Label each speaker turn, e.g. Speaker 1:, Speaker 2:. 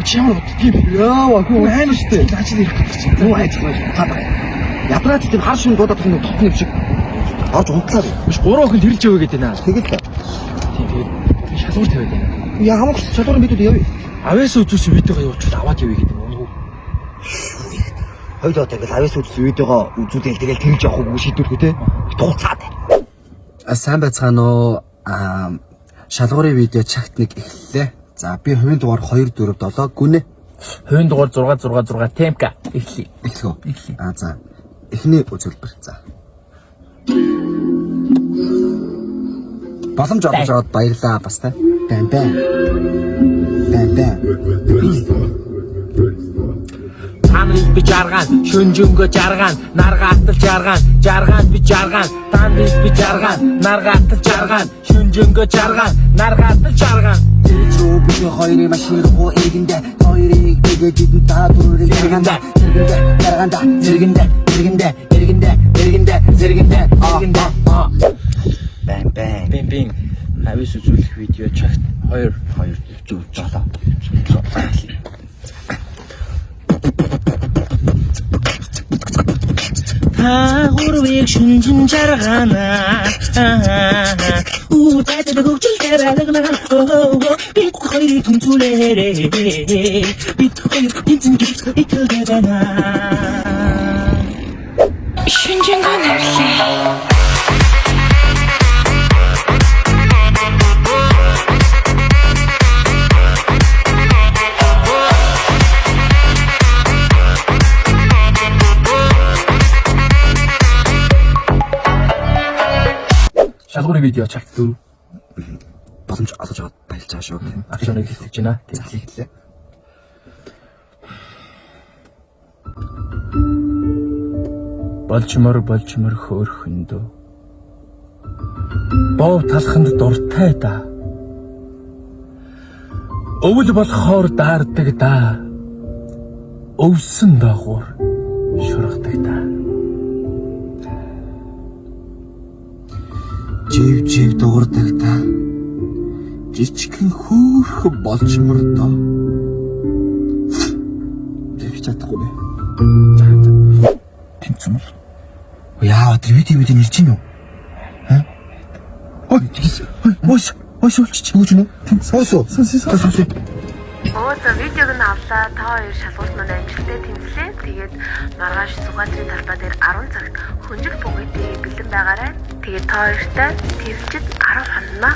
Speaker 1: Чамд тийм яа гоо хайна штэ. Заачил ирэх гэж чинь. Юу айцлаа цаадаа. Ядраад тийм хар шин дуудаад тохны тохны шиг орж унтлаа. Биш 3 охин тэрэлж яваа гэдэг наа. Тэгэл тийм тэгээд шалгуур тавиад байна. Яа хамаг шалгуур бидүүд явъя. Авьяас үзүүлсэн видеогоо явуулчихвал аваад явъя гэдэг юм уу? Хоёул тэгэл авьяас үзүүлсэн видеогоо үзүүлээл тэгэл тэрж явах уу шийдвэрлэхүү те. Туцаад.
Speaker 2: Сайн байцгаана уу? Шалгуурын видео чагт нэг эхэллээ. За би хувийн дугаар 2 4 7 гүнэ.
Speaker 3: Хувийн дугаар 6 6 6 темка эхлэе.
Speaker 2: Эхлэв. За эхний үзүүлбэр. За. Боломж олгож аваад баярлаа бас та. Бам.
Speaker 3: Таныг би жарган, шүнжөнгө жарган, наргаатал жарган би жарган, таныг би жарган, наргаатал жарган, шүнжөнгө жарган, наргаатал жарган.
Speaker 2: Чөө би хоёрын машин руу эргэндэ, хоёрыг бигээд идэн та бүрийг эргэндэ, зэргэндэ.
Speaker 3: Бим. Авьяас үзүүлэх видео чагт 2 7. Хурвиг шүнжин жаргана тайдаг хөгжил дээрэлгэн бит хоёрыг түнцүүлээрээ бит хоёр тэнцэн итгэлдэнэ шүнжин ганарлаа. Шалгуур видео чагт дүү.
Speaker 2: Боломж олгож аваад баярлаа шүү.
Speaker 3: Акшныг хэлж байна. Тэглээ. Болчмор хөөрхөндөө. Бов талханд дуртай да. Өвөл болохоор даардаг да. Өвсөн дагуур шургадаг да.
Speaker 2: Жив дуурдаг та. Жичгэн хөөрхөн болчмор доо. Тэгж чадахгүй бэ. Тэнцэн бол. Яа, тэр видео нэрч юм юу? Ой, ой, болчих. Юу ч нэ? Соосоо.
Speaker 4: За видеог нь авлаа. Та хоёр шалгуулт маань амжилттай тэмцлээ. Тэгээд маргааш Сугатрын талбай дээр 10 цагт хөнжил бүгдийг бэлэн байгаарай. Тэгээд та хоёртай твчд 10 хоноо.